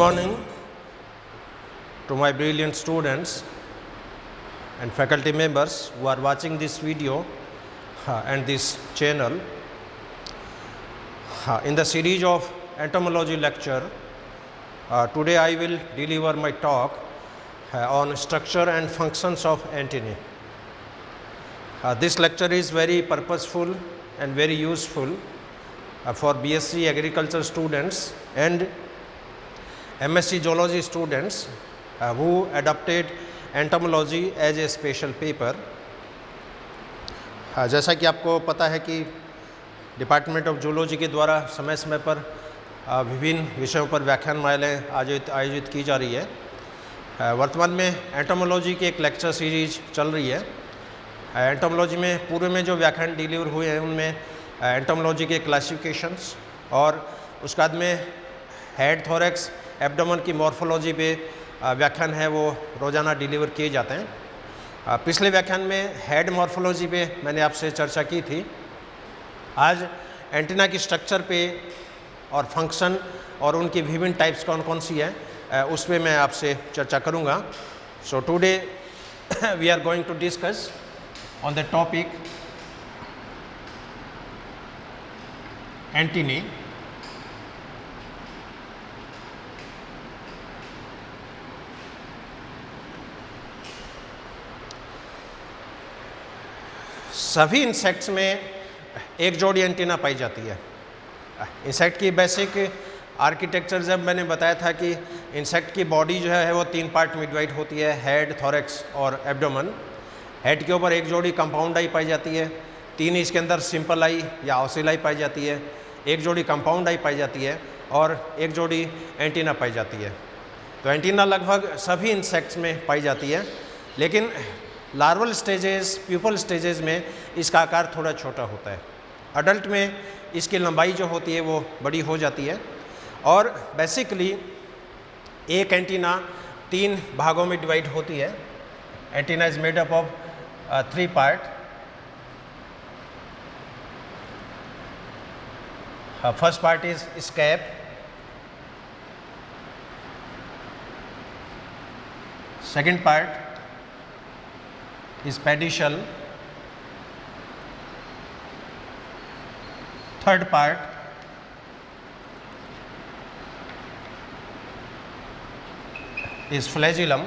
morning to my brilliant students and faculty members who are watching this video and this channel. In the series of entomology lecture, today I will deliver my talk on structure and functions of antennae. This lecture is very purposeful and very useful for BSc agriculture students and MSc zoology students who adopted entomology as a special paper. जैसा कि आपको पता है कि department of zoology के द्वारा समय समय पर विभिन्न विषयों पर व्याख्यानमालाएँ आयोजित की जा रही है। वर्तमान में एंटोमोलॉजी की एक लेक्चर सीरीज चल रही है। एंटोमोलॉजी में पूर्व में जो व्याख्यान डिलीवर हुए हैं उनमें एंटोमोलॉजी के क्लासिफिकेशंस और उसके बाद में हेड, थोरैक्स, एब्डोमेन की मॉर्फोलॉजी पे व्याख्यान है वो रोज़ाना डिलीवर किए जाते हैं। पिछले व्याख्यान में हेड मॉर्फोलॉजी पे मैंने आपसे चर्चा की थी। आज एंटीना की स्ट्रक्चर पे और फंक्शन और उनकी विभिन्न टाइप्स कौन कौन सी है उस पर मैं आपसे चर्चा करूँगा। So today we are going to discuss on the topic antennae. सभी इंसेक्ट्स में एक जोड़ी एंटीना पाई जाती है। इंसेक्ट की बेसिक आर्किटेक्चर जब मैंने बताया था कि इंसेक्ट की बॉडी जो है वो 3 पार्ट में डिवाइड होती है, हेड, थोरैक्स और एब्डोमेन। हेड के ऊपर एक जोड़ी कंपाउंड आई पाई जाती है, 3 इसके अंदर सिंपल आई या ऑसिल आई पाई जाती है, एक जोड़ी कंपाउंड आई पाई जाती है और एक जोड़ी एंटीना पाई जाती है। तो एंटीना लगभग सभी इंसेक्ट्स में पाई जाती है, लेकिन लार्वल स्टेजेस, प्यूपल स्टेजेस में इसका आकार थोड़ा छोटा होता है। अडल्ट में इसकी लंबाई जो होती है वो बड़ी हो जाती है और बेसिकली एक एंटीना 3 भागों में डिवाइड होती है। Antenna is made up of 3 part. First part is scape, second part is pedicel, third part is flagellum.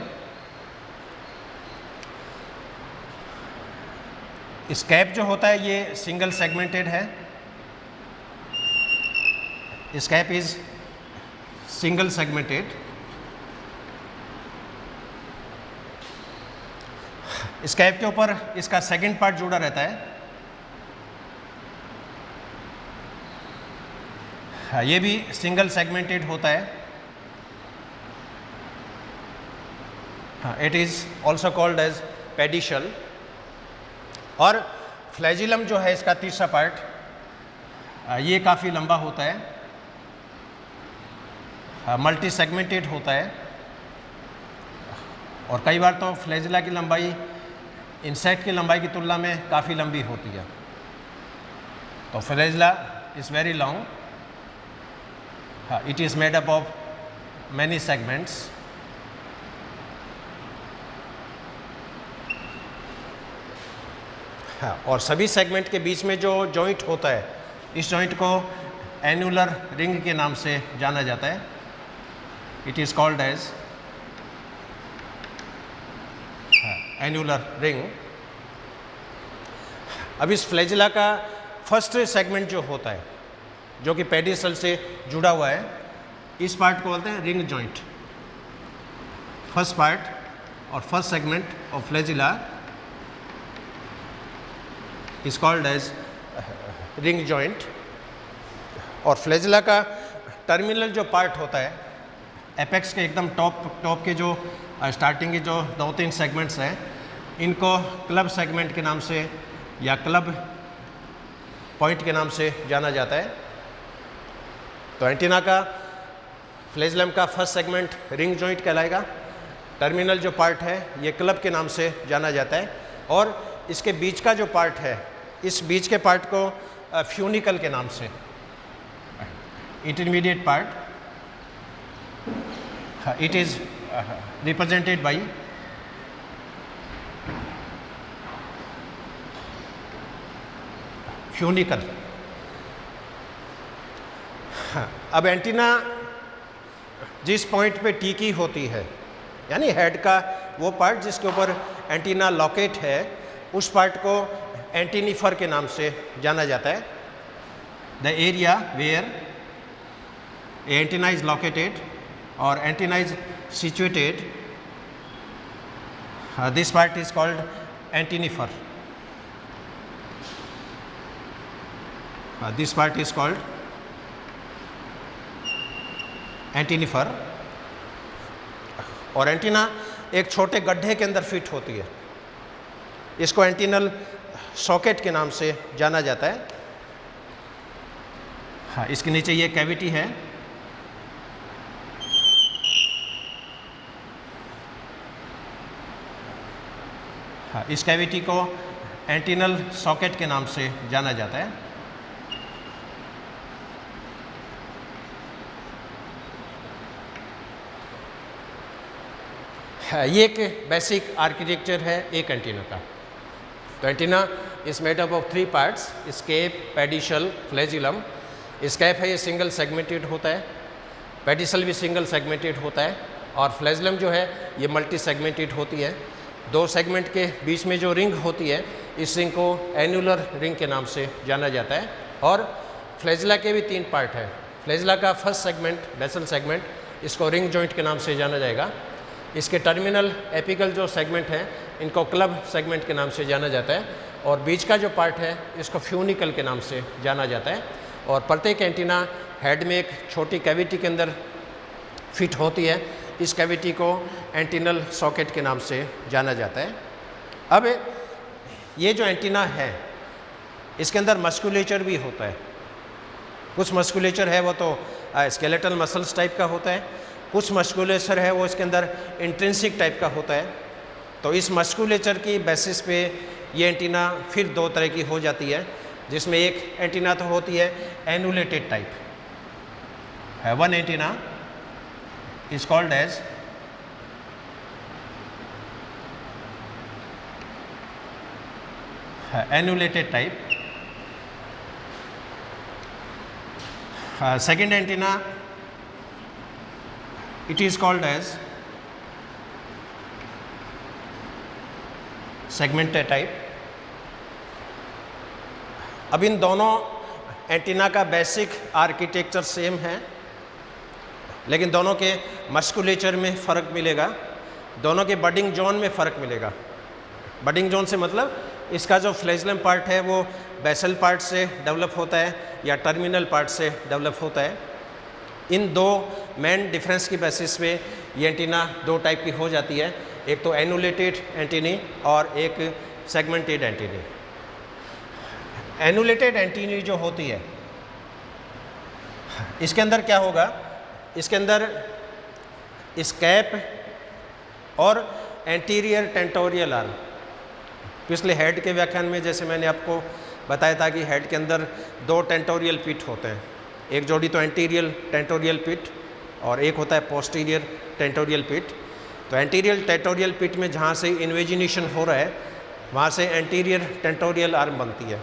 Scape जो होता है ये सिंगल सेगमेंटेड है। Scape is single segmented. Scape के ऊपर इसका सेकंड पार्ट जुड़ा रहता है। ये भी सिंगल सेगमेंटेड होता है। It is also called as pedicel. और फ्लैजिलम जो है इसका तीसरा पार्ट, ये काफ़ी लंबा होता है, मल्टी सेगमेंटेड होता है और कई बार तो फ्लैजिला की लंबाई इंसेक्ट की लंबाई की तुलना में काफ़ी लंबी होती है। तो flagella is very long. It is made up of many segments. और सभी सेगमेंट के बीच में जो जॉइंट होता है, इस जॉइंट को एन्युलर रिंग के नाम से जाना जाता है। It is called as annular ring. अब इस फ्लैजिला का फर्स्ट सेगमेंट जो होता है, जो कि पेडिसल से जुड़ा हुआ है, इस पार्ट को बोलते हैं रिंग जॉइंट। फर्स्ट पार्ट और first segment of flagella is called as ring joint. और फ्लैजिला का टर्मिनल जो पार्ट होता है, एपेक्स के एकदम टॉप के जो स्टार्टिंग के जो 2-3 सेगमेंट्स हैं, इनको क्लब सेगमेंट के नाम से या क्लब पॉइंट के नाम से जाना जाता है। तो एंटीना का फ्लैजिलम का फर्स्ट सेगमेंट रिंग जॉइंट कहलाएगा। टर्मिनल जो पार्ट है ये क्लब के नाम से जाना जाता है और इसके बीच का जो पार्ट है, इस बीच के पार्ट को फ्यूनिकल के नाम से, intermediate part It is represented by funicle. अब एंटीना जिस पॉइंट पे टिकी होती है, यानी हेड का वो पार्ट जिसके ऊपर एंटीना लॉकेट है, उस पार्ट को एंटीनिफर के नाम से जाना जाता है। The area where antenna is located और antenna is situated, this part is called antennifer. This part is called antennifer. और एंटीना एक छोटे गड्ढे के अंदर फिट होती है, इसको एंटीनल सॉकेट के नाम से जाना जाता है। हाँ, इसके नीचे ये कैविटी है, हाँ, इस कैविटी को एंटीनल सॉकेट के नाम से जाना जाता है। ये एक बेसिक आर्किटेक्चर है एक एंटीना का। तो antenna is made up of 3 parts, scape, pedicel, flagellum. Scape है ये सिंगल सेगमेंटेड होता है, पेडिसल भी सिंगल सेगमेंटेड होता है, और फ्लैजिलम जो है ये मल्टी सेगमेंटेड होती है। 2 सेगमेंट के बीच में जो रिंग होती है, इस रिंग को एन्युलर रिंग के नाम से जाना जाता है। और फ्लैजिला के भी 3 पार्ट है। फ्लैजिला का फर्स्ट सेगमेंट, बेसल सेगमेंट, इसको रिंग जॉइंट के नाम से जाना जाएगा। इसके टर्मिनल एपिकल जो सेगमेंट हैं, इनको क्लब सेगमेंट के नाम से जाना जाता है। और बीच का जो पार्ट है, इसको फ्यूनिकल के नाम से जाना जाता है। और प्रत्येक एंटीना हेड में एक छोटी कैविटी के अंदर फिट होती है, इस कैविटी को एंटीनल सॉकेट के नाम से जाना जाता है। अब ये जो एंटीना है, इसके अंदर मस्कुलेचर भी होता है। कुछ मस्कुलेचर है वो तो स्केलेटल मसल्स टाइप का होता है, कुछ मस्कुलेचर है वो इसके अंदर इंट्रिंसिक टाइप का होता है। तो इस मस्कुलेचर की बेसिस पे ये एंटीना फिर 2 तरह की हो जाती है, जिसमें एक एंटीना तो होती है एनुलेटेड टाइप है। One antenna is called as annulated type. Second antenna it is called as segmented type। अब इन दोनों एंटीना का बेसिक आर्किटेक्चर सेम है, लेकिन दोनों के मस्कुलेचर में फ़र्क मिलेगा, दोनों के बडिंग जोन में फ़र्क मिलेगा। बडिंग जोन से मतलब इसका जो फ्लैजिलम पार्ट है वो बेसल पार्ट से डेवलप होता है या टर्मिनल पार्ट से डेवलप होता है। इन 2 मेन डिफरेंस की बेसिस पे ये एंटीना 2 टाइप की हो जाती है, एक तो एनुलेटेड एंटीनी और एक सेगमेंटेड एंटीनी। एनुलेटेड एंटीनी जो होती है, इसके अंदर क्या होगा, इसके अंदर स्कैप और एंटीरियर टेंटोरियल आर्म। पिछले हेड के व्याख्यान में जैसे मैंने आपको बताया था कि हेड के अंदर 2 टेंटोरियल पिट होते हैं, एक जोड़ी तो एंटीरियर टेंटोरियल पिट और एक होता है पोस्टीरियर टेंटोरियल पिट। तो एंटीरियर टेंटोरियल पिट में जहाँ से इन्वेजिनेशन हो रहा है, वहाँ से एंटीरियर टेंटोरियल आर्म बनती है,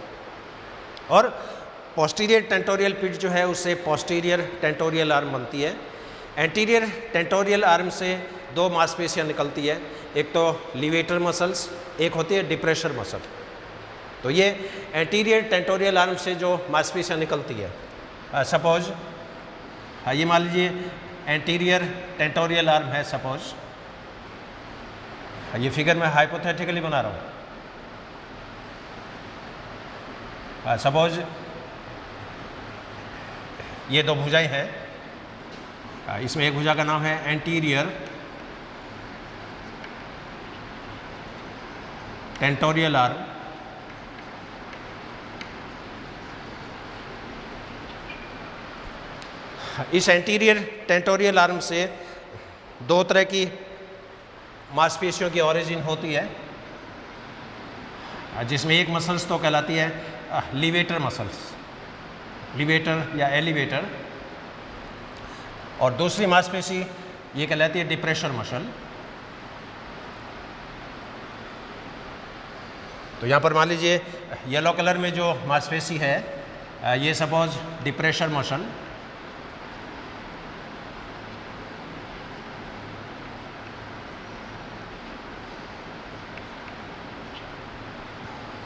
और पोस्टीरियर टेंटोरियल पिट जो है उससे पोस्टीरियर टेंटोरियल आर्म बनती है। एंटीरियर टेंटोरियल आर्म से 2 मांसपेशियाँ निकलती है, एक तो लिवेटर मसल्स, एक होती है डिप्रेशर मसल। तो ये एंटीरियर टेंटोरियल आर्म से जो मांसपेशियाँ निकलती है, सपोज ये मान लीजिए एंटीरियर टेंटोरियल आर्म है, सपोज ये फिगर मैं हाइपोथेटिकली बना रहा हूँ। सपोज ये 2 भुजाएं हैं, इसमें एक भुजा का नाम है एंटीरियर टेंटोरियल आर्म, इस एंटीरियर टेंटोरियल आर्म से 2 तरह की मांसपेशियों की ओरिजिन होती है, जिसमें एक मसल्स तो कहलाती है लिवेटर मसल्स, लिवेटर या एलिवेटर, और दूसरी मांसपेशी ये कहलाती है डिप्रेशर मसल। तो यहाँ पर मान लीजिए येलो कलर में जो मांसपेशी है ये सपोज डिप्रेशर मसल,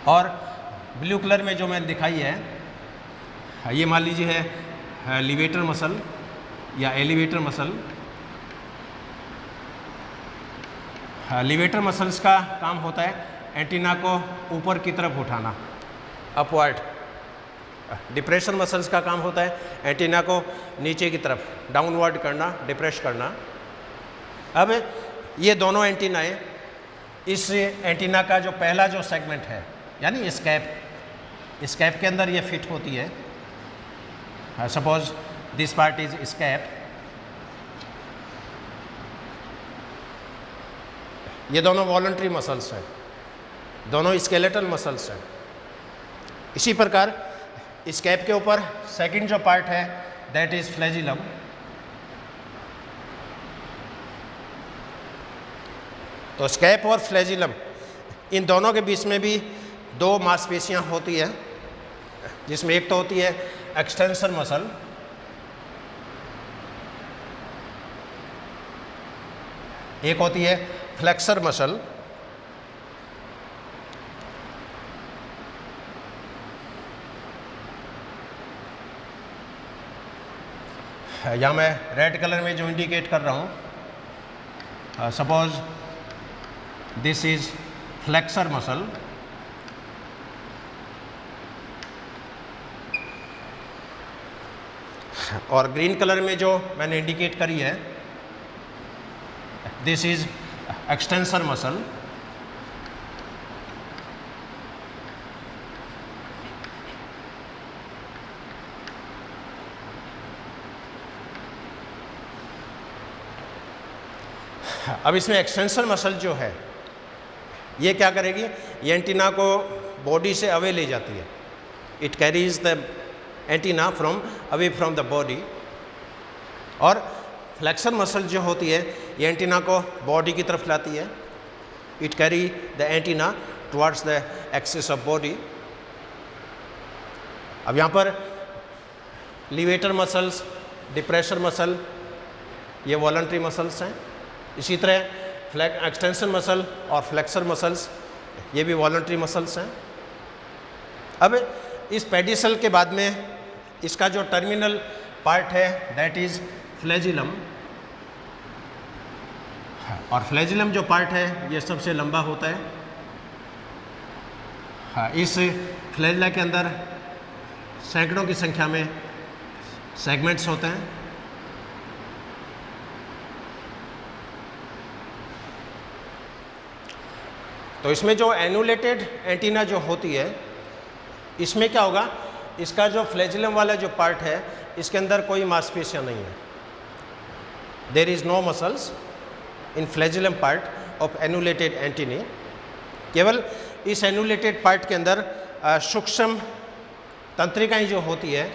और ब्लू कलर में जो मैंने दिखाई है ये मान लीजिए है लिवेटर मसल या एलिवेटर मसल। लिवेटर मसल्स का काम होता है एंटीना को ऊपर की तरफ उठाना, अपवर्ड। डिप्रेशन मसल्स का काम होता है एंटीना को नीचे की तरफ डाउनवर्ड करना, डिप्रेस करना। अब ये दोनों एंटीनाएं, इस एंटीना का जो पहला जो सेगमेंट है यानी स्कैप के अंदर ये फिट होती है। Suppose this part is scape. ये दोनों वॉलंटरी मसल्स हैं, दोनों स्केलेटल मसल्स हैं। इसी प्रकार स्कैप के ऊपर सेकंड जो पार्ट है दैट इज फ्लैजिलम। तो स्कैप और फ्लैजिलम इन दोनों के बीच में भी दो मांसपेशियां होती है, जिसमें एक तो होती है एक्सटेंशन मसल, एक होती है फ्लेक्सर मसल। यहाँ मैं रेड कलर में जो इंडिकेट कर रहा हूँ, suppose this is flexor muscle, और ग्रीन कलर में जो मैंने इंडिकेट करी है दिस इज एक्सटेंसर मसल। अब इसमें एक्सटेंसर मसल जो है ये क्या करेगी, ये एंटीना को बॉडी से अवे ले जाती है। It carries the antenna from away from the body. और फ्लेक्सर मसल जो होती है ये एंटीना को बॉडी की तरफ लाती है। It carry the antenna towards the axis of body. अब यहाँ पर लिवेटर मसल्स, डिप्रेशर मसल ये वॉलंटरी मसल्स हैं। इसी तरह एक्सटेंशन मसल और फ्लेक्सर मसल्स ये भी वॉलंटरी मसल्स हैं। अब इस पेडिसल के बाद में इसका जो टर्मिनल पार्ट है दैट इज फ्लैजिलम, और फ्लैजिलम जो पार्ट है ये सबसे लंबा होता है। इस फ्लैजिला के अंदर सैकड़ों की संख्या में सेगमेंट्स होते हैं। तो इसमें जो एनुलेटेड एंटीना जो होती है इसमें क्या होगा, इसका जो फ्लैजिलम वाला जो पार्ट है इसके अंदर कोई मांसपेशियां नहीं है। There is no muscles in flagellum part of annulated antennae. केवल इस एनुलेटेड पार्ट के अंदर सूक्ष्म तंत्रिकाएं जो होती है,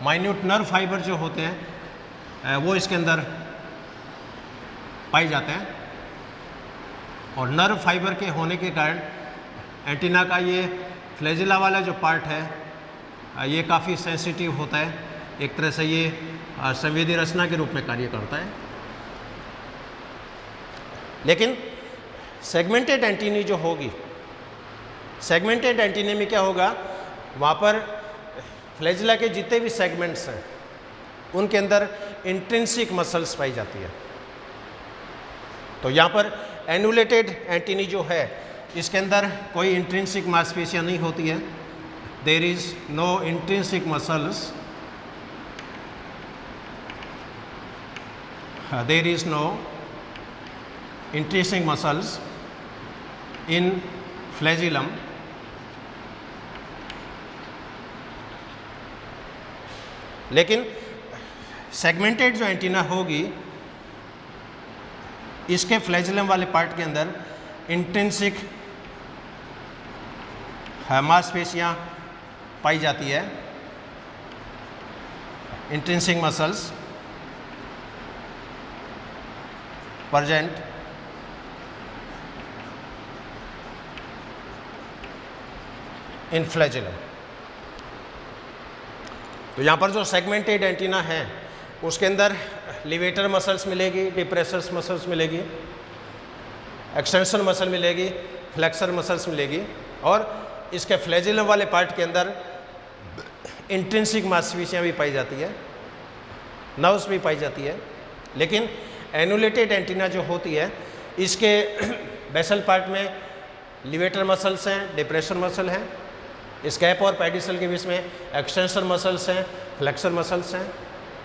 माइन्यूट नर्व फाइबर जो होते हैं वो इसके अंदर पाए जाते हैं। और नर्व फाइबर के होने के कारण एंटीना का ये फ्लैजिला वाला जो पार्ट है ये काफ़ी सेंसिटिव होता है। एक तरह से ये संवेदी रचना के रूप में कार्य करता है। लेकिन सेगमेंटेड एंटीनी जो होगी, सेगमेंटेड एंटीने में क्या होगा, वहाँ पर फ्लैजिला के जितने भी सेगमेंट्स हैं उनके अंदर इंट्रिंसिक मसल्स पाई जाती है। तो यहाँ पर एनुलेटेड एंटीनी जो है इसके अंदर कोई इंट्रिंसिक मांसपेशियां नहीं होती है। There is no intrinsic muscles, there is no intrinsic muscles in flagellum. लेकिन सेगमेंटेड जो एंटीना होगी इसके फ्लैजिलम वाले पार्ट के अंदर इंट्रिंसिक मांसपेशियां पाई जाती है, intrinsic muscles. present in flagellum। तो यहाँ पर जो सेगमेंटेड एंटीना है उसके अंदर लिवेटर मसल्स मिलेगी, डिप्रेसर्स मसल्स मिलेगी, एक्सटेंशन मसल मिलेगी, फ्लेक्सर मसल्स मिलेगी, और इसके फ्लैजिलम वाले पार्ट के अंदर इंट्रिंसिक मांसपेशियाँ भी पाई जाती है, नर्व्स भी पाई जाती है। लेकिन एनुलेटेड एंटीना जो होती है इसके बेसल पार्ट में लिवेटर मसल्स हैं, डिप्रेशन मसल हैं, स्कैप और पेडिसल के बीच में एक्सटेंशन मसल्स हैं, फ्लेक्सर मसल्स हैं।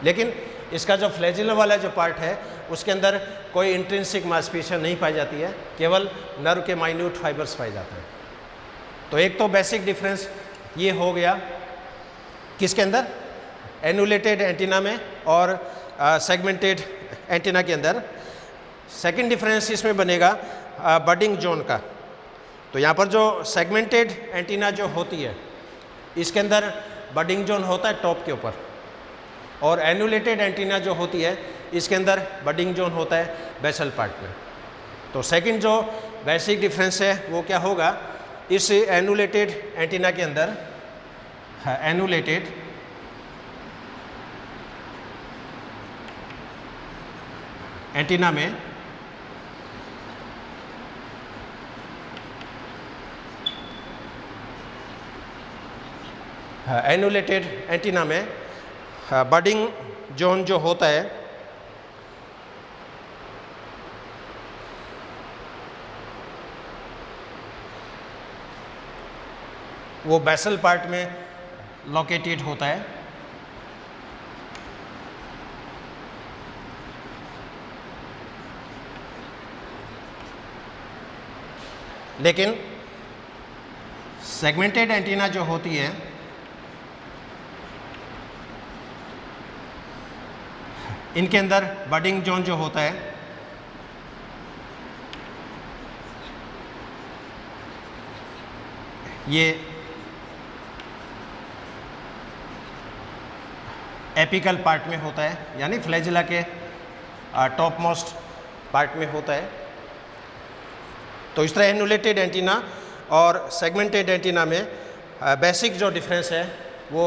लेकिन इसका जो फ्लैजिलम वाला जो पार्ट है उसके अंदर कोई इंट्रिंसिक मांसपेशियाँ नहीं पाई जाती है, केवल नर्व के माइन्यूट फाइबर्स पाए जाते हैं। तो एक तो बेसिक डिफरेंस ये हो गया किसके अंदर, एनुलेटेड एंटीना में और सेगमेंटेड एंटीना के अंदर। सेकंड डिफरेंस इसमें बनेगा बडिंग जोन का। तो यहाँ पर जो सेगमेंटेड एंटीना जो होती है इसके अंदर बडिंग जोन होता है टॉप के ऊपर, और एनुलेटेड एंटीना जो होती है इसके अंदर बडिंग जोन होता है बेसल पार्ट में। तो सेकंड जो बेसिक डिफरेंस है वो क्या होगा, इस एनुलेटेड एंटीना के अंदर एनुलेटेड एंटीना में एनुलेटेड एंटीना में बडिंग जोन जो होता है वो बेसल पार्ट में लोकेटेड होता है। लेकिन सेगमेंटेड एंटीना जो होती है इनके अंदर बडिंग जोन जो होता है ये एपिकल पार्ट में होता है, यानी फ्लैजिला के टॉप मोस्ट पार्ट में होता है। तो इस तरह एनुलेटेड एंटीना और सेगमेंटेड एंटीना में बेसिक जो डिफरेंस है वो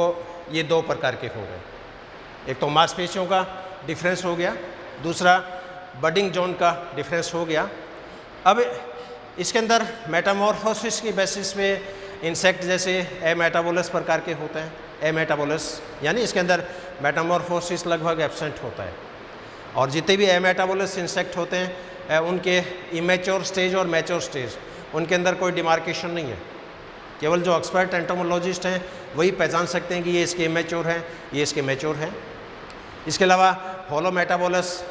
ये दो प्रकार के हो गए। एक तो मांसपेशियों का डिफरेंस हो गया, दूसरा बडिंग जोन का डिफरेंस हो गया। अब इसके अंदर मेटामॉर्फोसिस की बेसिस पे इंसेक्ट जैसे एमेटाबोलस प्रकार के होते हैं, एमेटाबोलस यानी इसके अंदर मेटामॉर्फोसिस लगभग एब्सेंट होता है। और जितने भी एमेटाबोलस इंसेक्ट होते हैं उनके इमेच्योर स्टेज और मैच्योर स्टेज उनके अंदर कोई डिमार्केशन नहीं है। केवल जो एक्सपर्ट एंटोमोलॉजिस्ट हैं वही पहचान सकते हैं कि ये इसके इमेच्योर हैं, ये इसके मैच्योर हैं। इसके अलावा होलो मेटाबोलस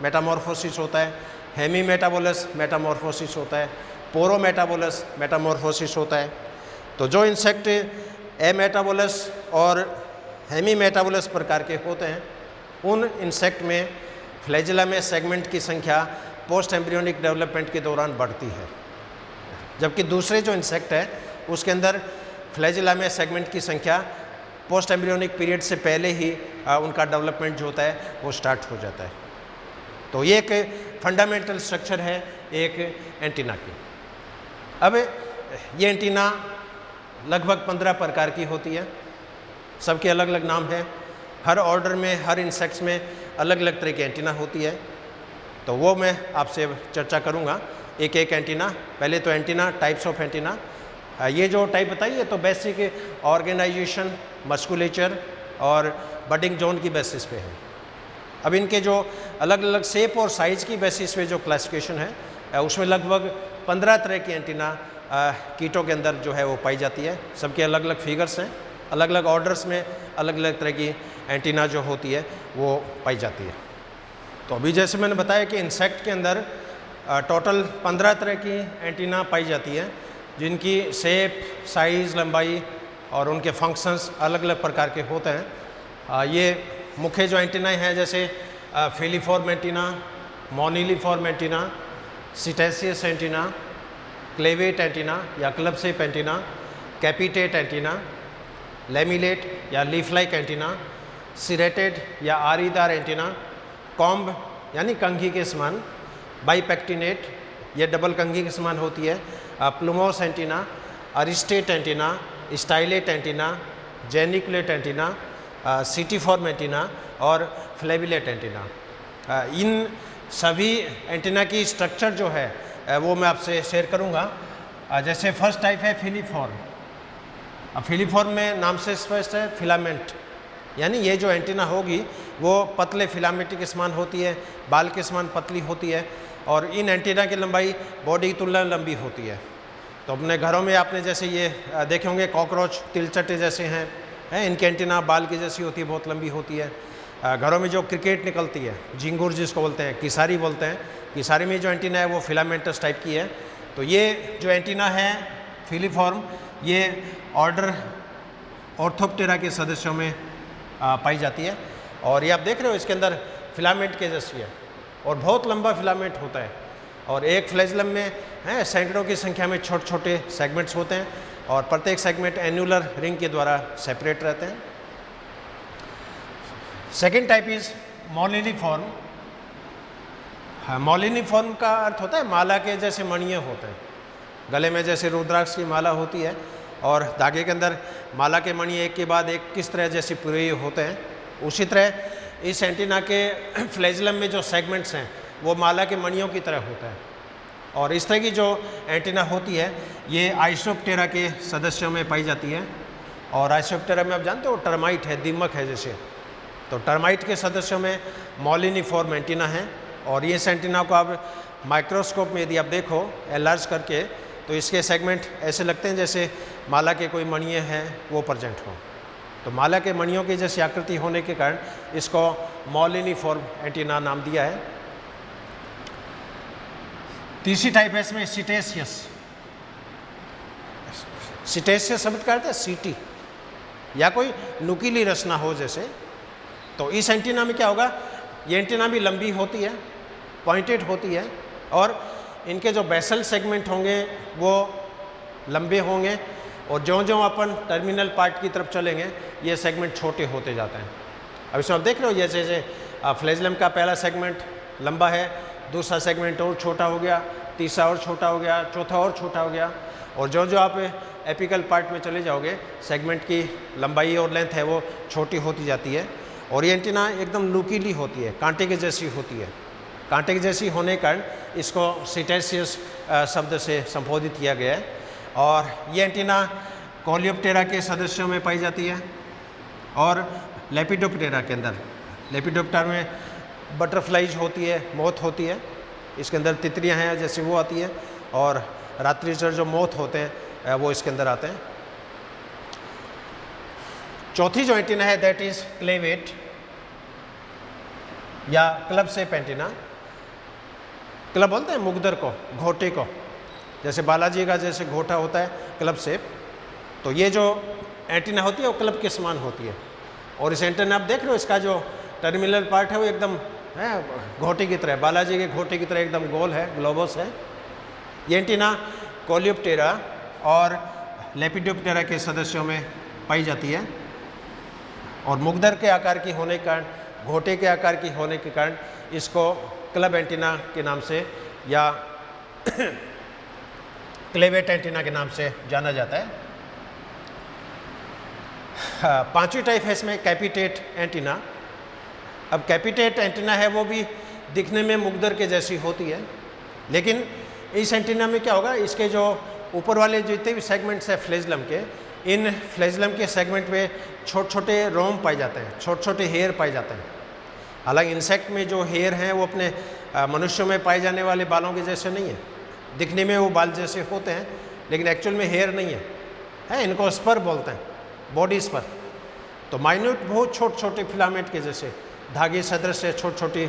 मेटामॉर्फोसिस होता है, हेमी मेटाबोलस मेटामॉर्फोसिस होता है, पोरो मेटाबोलस मेटामॉर्फोसिस होता है। तो जो इंसेक्ट एमेटाबोलस और हेमी मेटाबोलस प्रकार के होते हैं उन इंसेक्ट में फ्लैजिला में सेगमेंट की संख्या पोस्ट एम्ब्रियोनिक डेवलपमेंट के दौरान बढ़ती है, जबकि दूसरे जो इंसेक्ट है उसके अंदर फ्लैजिला में सेगमेंट की संख्या पोस्ट एम्ब्रियोनिक पीरियड से पहले ही उनका डेवलपमेंट जो होता है वो स्टार्ट हो जाता है। तो ये एक फंडामेंटल स्ट्रक्चर है एक एंटीना की। अब ये एंटीना लगभग 15 प्रकार की होती है, सबके अलग अलग नाम हैं। हर ऑर्डर में हर इंसेक्ट्स में अलग अलग तरह की एंटीना होती है, तो वो मैं आपसे चर्चा करूँगा एक एक एंटीना। पहले तो एंटीना, टाइप्स ऑफ एंटीना। ये जो टाइप बताइए तो बेसिक ऑर्गेनाइजेशन, मस्कुलेचर और बडिंग जोन की बेसिस पे है। अब इनके जो अलग अलग शेप और साइज़ की बेसिस पे जो क्लासिफिकेशन है उसमें लगभग 15 तरह की एंटीना कीटों के अंदर जो है वो पाई जाती है। सबके अलग अलग फिगर्स हैं, अलग अलग ऑर्डर्स में अलग अलग तरह की एंटीना जो होती है वो पाई जाती है। तो अभी जैसे मैंने बताया कि इंसेक्ट के अंदर टोटल 15 तरह की एंटीना पाई जाती है, जिनकी शेप, साइज़, लंबाई और उनके फंक्शंस अलग अलग प्रकार के होते हैं। ये मुख्य जो एंटीना हैं जैसे filiform antenna, moniliform antenna, setaceous antenna, clavate antenna या club shape antenna, capitate antenna, lamellate या लीफ लाइक एंटीना, सिरेटेड या आरीदार एंटीना, कॉम्ब यानी कंघी के समान, बाईपेक्टिनेट, ये डबल कंघी के समान होती है, plumose antenna, aristate antenna, stylate antenna, geniculate antenna, setiform antenna और फ्लेविलेट एंटीना। इन सभी एंटीना की स्ट्रक्चर जो है वो मैं आपसे शेयर करूंगा। जैसे फर्स्ट टाइप है फिलीफॉर्म। अब फिलीफॉर्म में नाम से स्पष्ट है, फिलामेंट, यानी ये जो एंटीना होगी वो पतले फिलामेंट के समान होती है, बाल के समान पतली होती है और इन एंटीना की लंबाई बॉडी की तुलना में लंबी होती है। तो अपने घरों में आपने जैसे ये देखे होंगे कॉकरोच, तिलचट्टे जैसे हैं, इनकी एंटीना बाल की जैसी होती है, बहुत लंबी होती है। घरों में जो क्रिकेट निकलती है, झिंगुर जिसको बोलते हैं, किसारी बोलते हैं, किसारी में जो एंटीना है वो फिलामेंटस टाइप की है। तो ये जो एंटीना है फिलीफॉर्म, ये ऑर्डर ऑर्थोप्टेरा के सदस्यों में पाई जाती है और ये आप देख रहे हो इसके अंदर फिलामेंट के जैसी है और बहुत लंबा फिलामेंट होता है और एक फ्लैजलम में सैकड़ों की संख्या में छोटे छोटे सेगमेंट्स होते हैं और प्रत्येक सेगमेंट एन्युलर रिंग के द्वारा सेपरेट रहते हैं। Second type is moniliform. Moniliform का अर्थ होता है माला के जैसे मणिये होते हैं, गले में जैसे रुद्राक्ष की माला होती है और धागे के अंदर माला के मणि एक के बाद एक किस तरह जैसे पूरे होते हैं, उसी तरह इस एंटीना के फ्लैजलम में जो सेगमेंट्स हैं वो माला के मणियों की तरह होता है और इस तरह की जो एंटीना होती है ये आइसोप्टेरा के सदस्यों में पाई जाती है। और आइसोप्टेरा में आप जानते हो टर्माइट है, दीमक है जैसे, तो टर्माइट के सदस्यों में मॉलिनीफॉर्म एंटीना है और ये एंटीना को आप माइक्रोस्कोप में यदि आप देखो एनलार्ज करके तो इसके सेगमेंट ऐसे लगते हैं जैसे माला के कोई मणिये हैं वो प्रेजेंट हो। तो माला के मणियों की जैसी आकृति होने के कारण इसको मॉलिनीफॉर्म एंटीना नाम दिया है। तीसरी टाइप है इसमें सिटेशियस। सिटेशियस शब्द का अर्थ है सीटी या कोई नुकीली रचना हो जैसे। तो इस एंटीना में क्या होगा, ये एंटीना भी लंबी होती है, पॉइंटेड होती है और इनके जो बेसल सेगमेंट होंगे वो लंबे होंगे और ज्यों ज्यों अपन टर्मिनल पार्ट की तरफ चलेंगे ये सेगमेंट छोटे होते जाते हैं। अब इसमें आप देख रहे हो जैसे जैसे फ्लैजलम का पहला सेगमेंट लंबा है, दूसरा सेगमेंट और छोटा हो गया, तीसरा और छोटा हो गया, चौथा और छोटा हो गया और जो जो आप एपिकल पार्ट में चले जाओगे सेगमेंट की लंबाई और लेंथ है वो छोटी होती जाती है और ये एंटीना एकदम नुकीली होती है, कांटे के जैसी होती है। कांटे की जैसी होने के कारण इसको सिटेशियस शब्द से संबोधित किया गया है और ये एंटीना कोलियोप्टेरा के सदस्यों में पाई जाती है और लेपिडोप्टेरा के अंदर, लेपिडोप्टेरा में बटरफ्लाइज होती है, मोथ होती है, इसके अंदर तितलियां हैं जैसे वो आती है और रात्रिचर जो मोथ होते हैं वो इसके अंदर आते हैं। चौथी जो एंटीना है दैट इज क्लेवेट या क्लब शेप एंटीना। क्लब बोलते हैं मुगदर को, घोटे को, जैसे बालाजी का जैसे घोटा होता है क्लब शेप, तो ये जो एंटीना होती है वो क्लब के समान होती है और इस एंटीना आप देख रहे हो इसका जो टर्मिनल पार्ट है वो एकदम घोटे की तरह, बालाजी के घोटे की तरह एकदम गोल है, ग्लोबस है। ये एंटीना कोलियोप्टेरा और लेपिडोप्टेरा के सदस्यों में पाई जाती है और मुगदर के आकार की होने के कारण, घोटे के आकार की होने के कारण इसको क्लब एंटीना के नाम से या क्लेवेट एंटीना के नाम से जाना जाता है। पांचवी टाइप है इसमें कैपिटेट एंटीना। अब कैपिटेट एंटीना है वो भी दिखने में मुगदर के जैसी होती है, लेकिन इस एंटीना में क्या होगा, इसके जो ऊपर वाले जितने भी सेगमेंट्स हैं फ्लैजलम के, इन फ्लैजलम के सेगमेंट में छोटे छोटे रोम पाए जाते हैं, छोटे छोटे हेयर पाए जाते हैं। हालांकि इंसेक्ट में जो हेयर हैं वो अपने मनुष्यों में पाए जाने वाले बालों के जैसे नहीं है, दिखने में वो बाल जैसे होते हैं लेकिन एक्चुअल में हेयर नहीं है, इनको स्पर बोलते हैं, बॉडी स्पर। तो माइन्यूट बहुत छोटे छोटे फिलामेंट के जैसे धागे सदृश से छोटी छोटी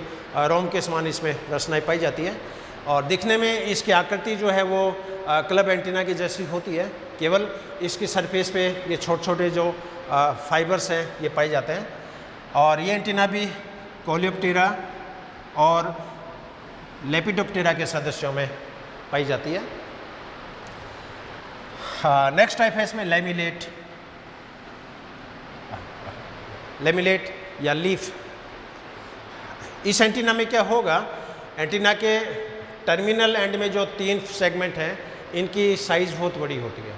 रोम के समान इसमें रचनाएं पाई जाती है और दिखने में इसकी आकृति जो है वो क्लब एंटीना की जैसी होती है, केवल इसकी सरफेस पे ये छोटे छोटे जो फाइबर्स हैं ये पाए जाते हैं और ये एंटीना भी कोलियोप्टेरा और लेपिडोप्टेरा के सदस्यों में पाई जाती है। नेक्स्ट टाइप है इसमें लेमिलेट, लेमिलेट या लीफ। इस एंटीना में क्या होगा, एंटीना के टर्मिनल एंड में जो 3 सेगमेंट हैं इनकी साइज़ बहुत बड़ी होती है।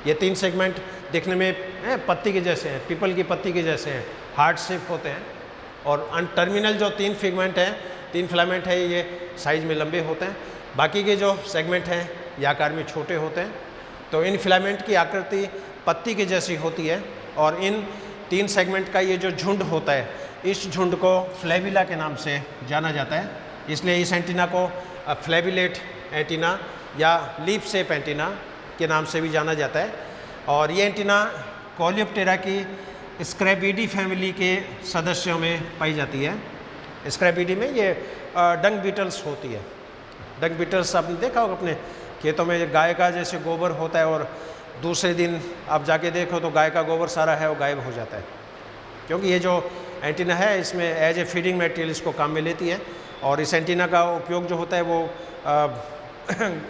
ये 3 सेगमेंट दिखने में पत्ती के जैसे हैं, पीपल की पत्ती के जैसे हैं, हार्ट शेप होते हैं। और टर्मिनल जो 3 फिगमेंट हैं, 3 फिलामेंट है, ये साइज़ में लंबे होते हैं। बाकी के जो सेगमेंट हैं ये आकार में छोटे होते हैं। तो इन फिलामेंट की आकृति पत्ती की जैसी होती है और इन 3 सेगमेंट का ये जो झुंड होता है, इस झुंड को फ्लेविला के नाम से जाना जाता है। इसलिए इस एंटीना को फ्लेविलेट एंटीना या लीफ शेप एंटीना के नाम से भी जाना जाता है। और ये एंटीना कोलियोप्टेरा की स्क्रैबिडी फैमिली के सदस्यों में पाई जाती है। स्क्रैबिडी में ये डंग बीटल्स होती है। डंग बीटल्स आपने देखा होगा अपने खेतों में, गाय का जैसे गोबर होता है और दूसरे दिन आप जाके देखो तो गाय का गोबर सारा है वो गायब हो जाता है, क्योंकि ये जो एंटीना है इसमें एज ए फीडिंग मटेरियल इसको काम में लेती है। और इस एंटीना का उपयोग जो होता है वो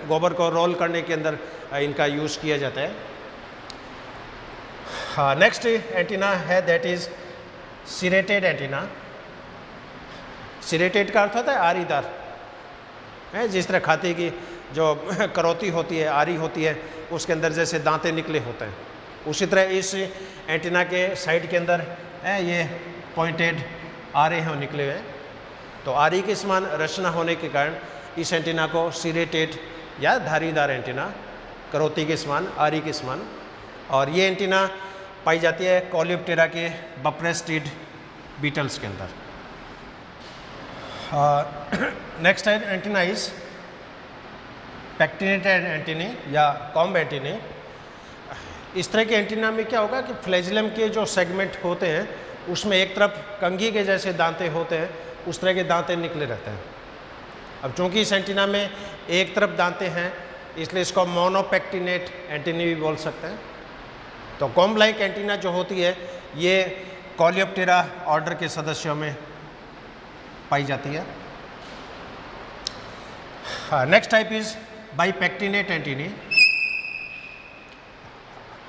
गोबर को रोल करने के अंदर इनका यूज़ किया जाता है। नेक्स्ट एंटीना है दैट इज़ सिरेटेड एंटीना। सिरेटेड का अर्थ होता है आरीदार है। जिस तरह खाते की जो करौती होती है, आरी होती है, उसके अंदर जैसे दांते निकले होते हैं, उसी तरह इस एंटीना के साइड के अंदर ये पॉइंटेड आरे हैं निकले हुए। तो आरी के समान रचना होने के कारण इस एंटीना को सिरेटेड या धारीदार एंटीना, करौती के समान, आरी के समान। और ये एंटीना पाई जाती है कोलियोप्टेरा के बप्रेस्टिड बीटल्स के अंदर। नेक्स्ट एंटीना इज पैक्टिनेटेड एंटीनी या कॉम्ब एंटीनी। इस तरह के एंटीना में क्या होगा कि फ्लैजिलम के जो सेगमेंट होते हैं उसमें एक तरफ कंघी के जैसे दांते होते हैं, उस तरह के दांते निकले रहते हैं। अब चूंकि इस एंटीना में एक तरफ दांते हैं इसलिए इसको मोनोपेक्टिनेट एंटीनी भी बोल सकते हैं। तो कॉम्ब लाइक एंटीना जो होती है ये कोलियोप्टेरा ऑर्डर के सदस्यों में पाई जाती है। Next type is bipectinate antennae.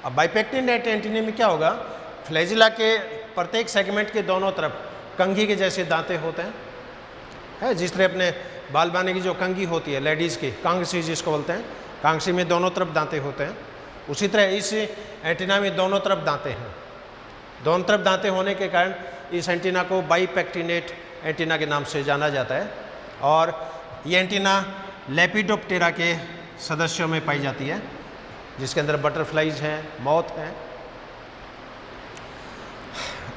अब बाइपेक्टिनेट एंटीनी में क्या होगा, फ्लैजिला के प्रत्येक सेगमेंट के दोनों तरफ कंघी के जैसे दांते होते हैं, है जिस तरह अपने बाल बाने की जो कंघी होती है लेडीज़ की, कांगसी जिसको बोलते हैं, कांगसी में दोनों तरफ दांते होते हैं, उसी तरह इस एंटीना में दोनों तरफ दांते हैं। दोनों तरफ दांते होने के कारण इस एंटीना को बाइपेक्टिनेट एंटीना के नाम से जाना जाता है। और ये एंटीना लेपिडोप्टेरा के सदस्यों में पाई जाती है, जिसके अंदर बटरफ्लाइज हैं, मॉथ हैं।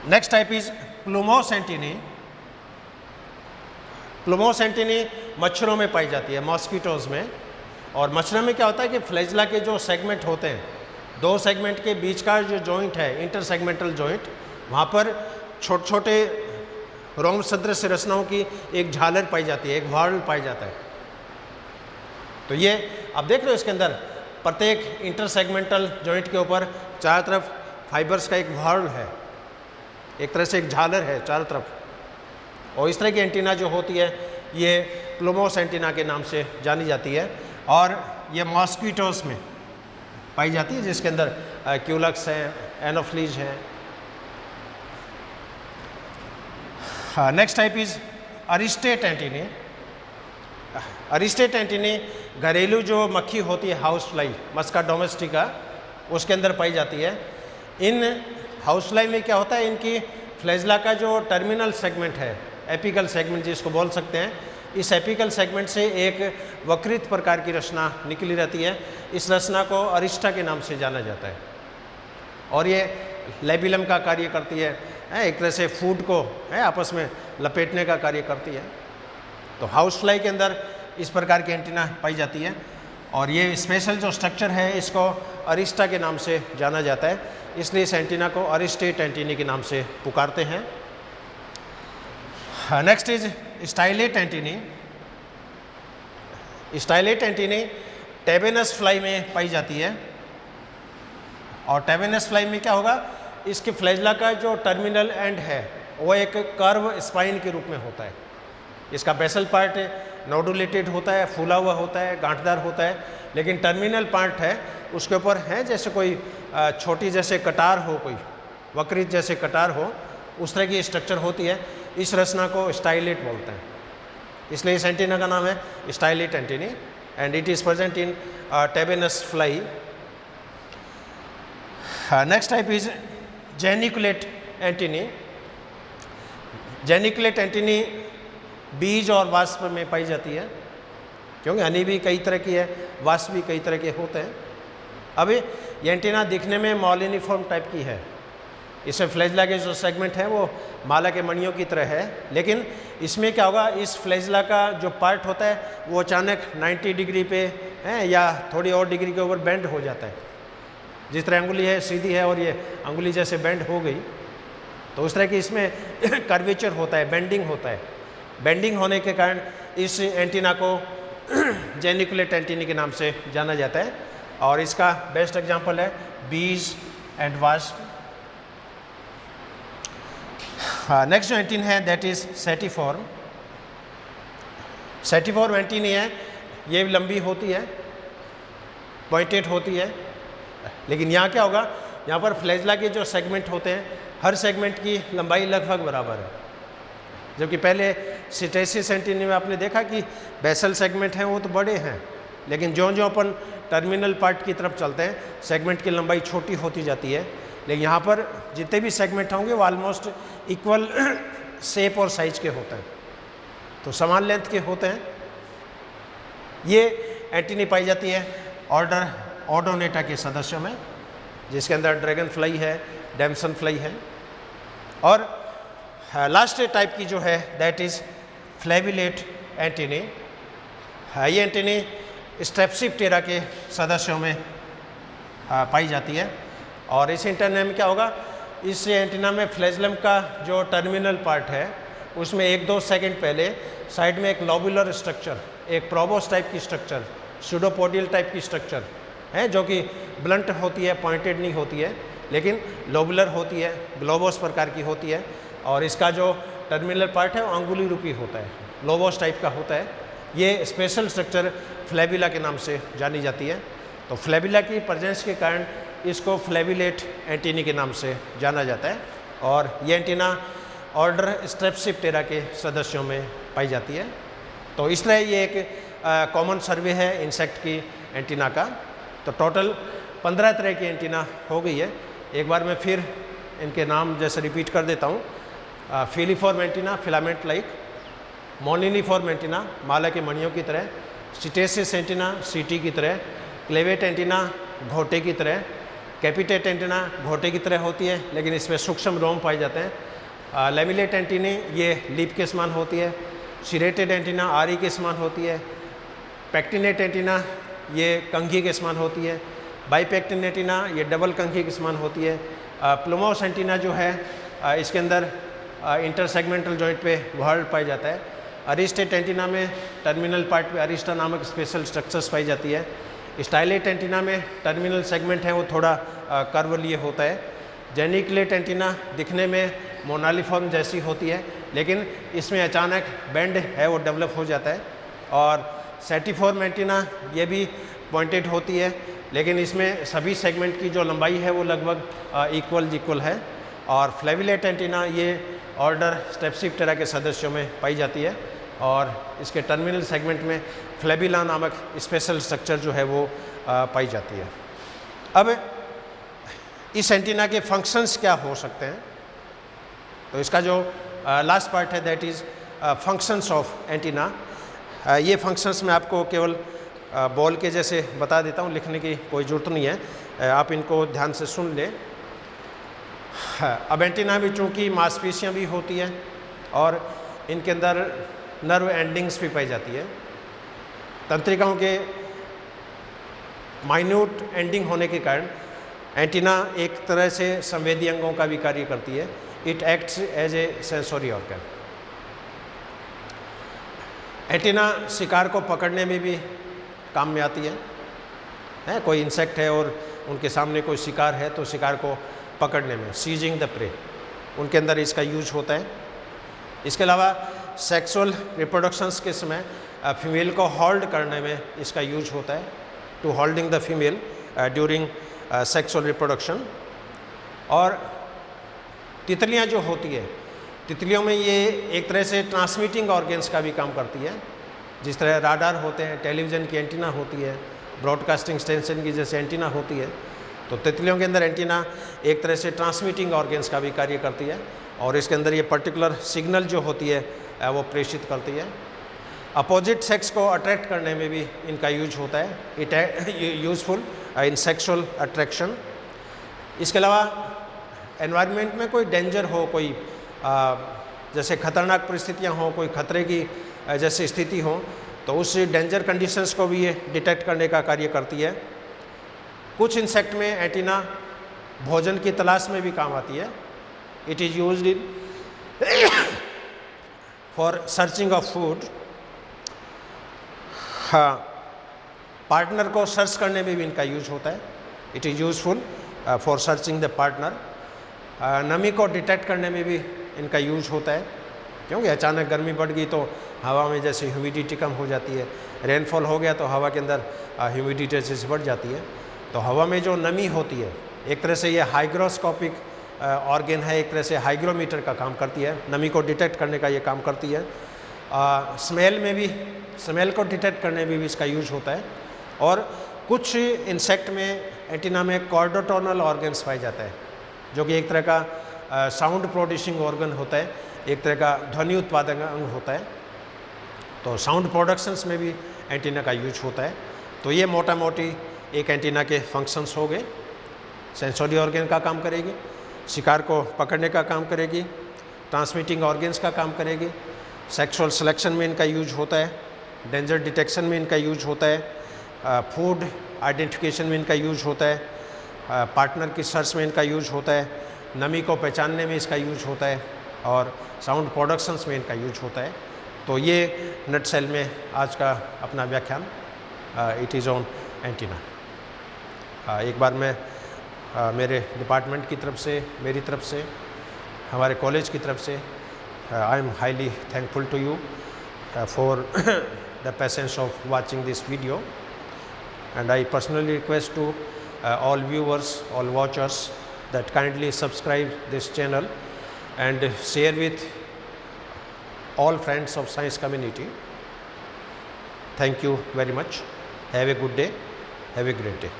Next type is plumose antennae. Plumose antennae मच्छरों में पाई जाती है, मॉस्किटोज में। और मच्छरों में क्या होता है कि फ्लैजिला के जो सेगमेंट होते हैं, 2 सेगमेंट के बीच का जो जॉइंट है, इंटरसेगमेंटल जॉइंट, वहाँ पर छोटे छोटे रोम सदृश रचनाओं की एक झालर पाई जाती है, एक व्हॉर्ल पाई जाता है। तो ये आप देख रहे हो इसके अंदर प्रत्येक इंटरसेगमेंटल जॉइंट के ऊपर चारों तरफ फाइबर्स का एक व्हॉर्ल है, एक तरह से एक झालर है चारों तरफ। और इस तरह की एंटीना जो होती है ये प्लूमोस एंटीना के नाम से जानी जाती है। और ये मॉस्किटोस में पाई जाती है, जिसके अंदर क्यूलक्स हैं, एनोफ्लीज हैं। Next type is aristate antennae. Aristate antennae घरेलू जो मक्खी होती है, हाउस फ्लाई, मस्का डोमेस्टिका, उसके अंदर पाई जाती है। इन हाउस फ्लाई में क्या होता है, इनकी फ्लैजिला का जो टर्मिनल सेगमेंट है, एपिकल सेगमेंट जिसको बोल सकते हैं, इस एपिकल सेगमेंट से एक वक्रित प्रकार की रचना निकली रहती है। इस रचना को अरिस्टा के नाम से जाना जाता है और ये लेबिलम का कार्य करती है, एक तरह से फूड को आपस में लपेटने का कार्य करती है। तो हाउस फ्लाई के अंदर इस प्रकार की एंटीना पाई जाती है और ये स्पेशल जो स्ट्रक्चर है इसको अरिस्टा के नाम से जाना जाता है, इसलिए इस एंटीना को अरिस्टेट एंटीनी के नाम से पुकारते हैं। Next is stylate antennae. Stylate antennae Tabanus fly में पाई जाती है और टेबेनस फ्लाई में क्या होगा, इसके फ्लैजिला का जो टर्मिनल एंड है वो एक कर्व स्पाइन के रूप में होता है। इसका बेसल पार्ट नोडुलेटेड होता है, फूला हुआ होता है, गांठदार होता है, लेकिन टर्मिनल पार्ट है उसके ऊपर है जैसे कोई छोटी जैसे कटार हो, कोई वक्रित जैसे कटार हो, उस तरह की स्ट्रक्चर होती है। इस रचना को स्टाइलेट बोलते हैं। इसलिए इस एंटीना का नाम है stylate antennae and it is present in Tabanus fly. Next type is geniculate antennae. Geniculate antennae bees और वाष्प में पाई जाती है, क्योंकि हनी भी कई तरह की है, वाष्प भी कई तरह के होते हैं। अभी ये एंटीना दिखने में मॉलिनिफॉर्म टाइप की है, इसमें फ्लैजला के जो सेगमेंट है वो माला के मणियों की तरह है, लेकिन इसमें क्या होगा, इस फ्लैजला का जो पार्ट होता है वो अचानक 90 डिग्री पे है या थोड़ी और डिग्री के ऊपर बेंड हो जाता है। जिस तरह अंगुली है सीधी है और ये अंगुली जैसे बेंड हो गई, तो उस तरह की इसमें कर्वेचर होता है, बेंडिंग होता है। बेंडिंग होने के कारण इस एंटीना को जेनिकुलेट एंटीनी के नाम से जाना जाता है और इसका बेस्ट एग्जांपल है बीज एंड वास्प। नेक्स्ट जो एंटीना है दैट इज सेटिफॉर्म। सेटिफॉर्म एंटीनी है, ये लंबी होती है, पॉइंटेड होती है, लेकिन यहाँ क्या होगा, यहाँ पर फ्लैजला के जो सेगमेंट होते हैं हर सेगमेंट की लंबाई लगभग बराबर है। जबकि पहले सिटेसिस एंटीनी में आपने देखा कि बेसल सेगमेंट हैं वो तो बड़े हैं, लेकिन जो जो अपन टर्मिनल पार्ट की तरफ चलते हैं सेगमेंट की लंबाई छोटी होती जाती है। लेकिन यहाँ पर जितने भी सेगमेंट होंगे वो ऑलमोस्ट इक्वल शेप और साइज के होते हैं, तो समान लेंथ के होते हैं। ये एंटीनी पाई जाती है ऑर्डर ऑडोनेटा के सदस्यों में, जिसके अंदर ड्रैगन फ्लाई है, डैमसन फ्लाई है। और लास्ट टाइप की जो है दैट इज फ्लैविलेट एंटीनी। ये एंटीनी स्ट्रेप्सिप्टेरा के सदस्यों में पाई जाती है। और इस एंटीना में क्या होगा, इस एंटीना में फ्लैजलम का जो टर्मिनल पार्ट है उसमें 1-2 सेकंड पहले साइड में एक लॉबुलर स्ट्रक्चर, एक प्रोबोस टाइप की स्ट्रक्चर, सूडोपोडियल टाइप की स्ट्रक्चर है, जो कि ब्लंट होती है, पॉइंटेड नहीं होती है, लेकिन लोबुलर होती है, ग्लोबोस प्रकार की होती है। और इसका जो टर्मिनल पार्ट है वो अंगुली रूपी होता है, लोबोस टाइप का होता है। ये स्पेशल स्ट्रक्चर फ्लैविला के नाम से जानी जाती है। तो फ्लैविला की प्रेजेंस के कारण इसको फ्लैविलेट एंटीनी के नाम से जाना जाता है। और ये एंटीना ऑर्डर स्ट्रेप्सिप्टेरा के सदस्यों में पाई जाती है। तो इस तरह ये एक कॉमन सर्वे है इंसेक्ट की एंटीना का। तो टोटल 15 तरह की एंटीना हो गई है। एक बार मैं फिर इनके नाम जैसे रिपीट कर देता हूँ। Filiform antenna, filament like. Moniliform antenna, माला के मणियों की तरह। सिटेसिस एंटीना, सीटी की तरह। क्लेवेट एंटीना, घोटे की तरह। कैपिटेट एंटीना घोटे की तरह होती है, लेकिन इसमें सूक्ष्म रोम पाए जाते हैं। लेमिलेट एंटीनी ये लीप के समान होती है। सिरेटेड एंटीना आरी के समान होती है। पैक्टिनेट एंटीना ये कंघी के समान होती है। बाईपेक्टिन एंटीना ये डबल कंघी के समान होती है। प्लूमोस एंटीना जो है इसके अंदर इंटरसेगमेंटल जॉइंट पे वर्ड पाया जाता है। अरिस्टेट एंटीना में टर्मिनल पार्ट पे अरिस्टा नामक स्पेशल स्ट्रक्चर्स पाई जाती है। स्टाइलेट एंटीना में टर्मिनल सेगमेंट है वो थोड़ा कर्व लिए होता है। जेनिकुलेट एंटीना दिखने में मोनालिफॉर्म जैसी होती है, लेकिन इसमें अचानक बेंड है वो डेवलप हो जाता है। और सेटिफॉर्म एंटीना ये भी पॉइंटेड होती है, लेकिन इसमें सभी सेगमेंट की जो लंबाई है वो लगभग इक्वल है। और फ्लैविलेट एंटीना ये ऑर्डर स्ट्रेप्सिप्टेरा के सदस्यों में पाई जाती है और इसके टर्मिनल सेगमेंट में फ्लैबिला नामक स्पेशल स्ट्रक्चर जो है वो पाई जाती है। अब इस एंटीना के फंक्शंस क्या हो सकते हैं, तो इसका जो लास्ट पार्ट है that is functions of antenna. ये फंक्शंस मैं आपको केवल बॉल के जैसे बता देता हूँ, लिखने की कोई ज़रूरत नहीं है, आप इनको ध्यान से सुन लें। अब एंटीना में चूँकि मांसपेशियाँ भी होती हैं और इनके अंदर नर्व एंडिंग्स भी पाई जाती है। तंत्रिकाओं के माइन्यूट एंडिंग होने के कारण एंटीना एक तरह से संवेदी अंगों का भी कार्य करती है। It acts as a sensory organ. Antenna शिकार को पकड़ने में भी काम में आती है। कोई इंसेक्ट है और उनके सामने कोई शिकार है तो शिकार को पकड़ने में, सीजिंग द प्रे, उनके अंदर इसका यूज होता है। इसके अलावा सेक्सुअल रिप्रोडक्शंस के समय फीमेल को होल्ड करने में इसका यूज होता है, to holding the female during sexual reproduction. और तितलियां जो होती है तितलियों में ये एक तरह से ट्रांसमिटिंग ऑर्गन्स का भी काम करती है। जिस तरह राडार होते हैं, टेलीविज़न की एंटीना होती है, ब्रॉडकास्टिंग स्टेशन की जैसे एंटीना होती है, तो तितलियों के अंदर एंटीना एक तरह से ट्रांसमिटिंग ऑर्गन्स का भी कार्य करती है और इसके अंदर ये पर्टिकुलर सिग्नल जो होती है वो प्रेषित करती है। अपोजिट सेक्स को अट्रैक्ट करने में भी इनका यूज होता है, it useful in sexual attraction. इसके अलावा एनवायरनमेंट में कोई डेंजर हो, कोई जैसे खतरनाक परिस्थितियां हो, कोई खतरे की जैसी स्थिति हो, तो उस डेंजर कंडीशंस को भी ये डिटेक्ट करने का कार्य करती है। कुछ इंसेक्ट में एंटीना भोजन की तलाश में भी काम आती है। It is used in for searching of food. हाँ, पार्टनर को सर्च करने में भी इनका यूज होता है। It is useful for searching the partner. नमी को डिटेक्ट करने में भी इनका यूज होता है, क्योंकि अचानक गर्मी बढ़ गई तो हवा में जैसे ह्यूमिडिटी कम हो जाती है, रेनफॉल हो गया तो हवा के अंदर ह्यूमिडिटी जैसे बढ़ जाती है। तो हवा में जो नमी होती है, एक तरह से ये हाइग्रोस्कोपिक ऑर्गन है, एक तरह से हाइग्रोमीटर का काम करती है, नमी को डिटेक्ट करने का ये काम करती है। स्मेल में भी, स्मेल को डिटेक्ट करने में भी इसका यूज होता है। और कुछ इंसेक्ट में एंटीना में कॉर्डोटोनल ऑर्गन्स पाए जाता है, जो कि एक तरह का साउंड प्रोड्यूसिंग ऑर्गन होता है, एक तरह का ध्वनि उत्पादक अंग होता है। तो साउंड प्रोडक्शंस में भी एंटीना का यूज होता है। तो ये मोटा मोटी एक एंटीना के फंक्शंस हो गए। सेंसोरी ऑर्गन का काम करेगी, शिकार को पकड़ने का काम करेगी, ट्रांसमिटिंग ऑर्गन्स का काम करेगी, सेक्सुअल सिलेक्शन में इनका यूज होता है, डेंजर डिटेक्शन में इनका यूज होता है, फूड आइडेंटिफिकेशन में इनका यूज होता है, पार्टनर की सर्च में इनका यूज होता है, नमी को पहचानने में इसका यूज होता है और साउंड प्रोडक्शंस में इनका यूज होता है। तो ये नटसेल में आज का अपना व्याख्यान इट इज़ ऑन एंटीना। एक बार मैं मेरे डिपार्टमेंट की तरफ से, मेरी तरफ से, हमारे कॉलेज की तरफ से I am highly thankful to you for the patience of watching this video, and I personally request to all viewers, all watchers, that kindly subscribe this channel and share with all friends of science community. Thank you very much. Have a good day. Have a great day.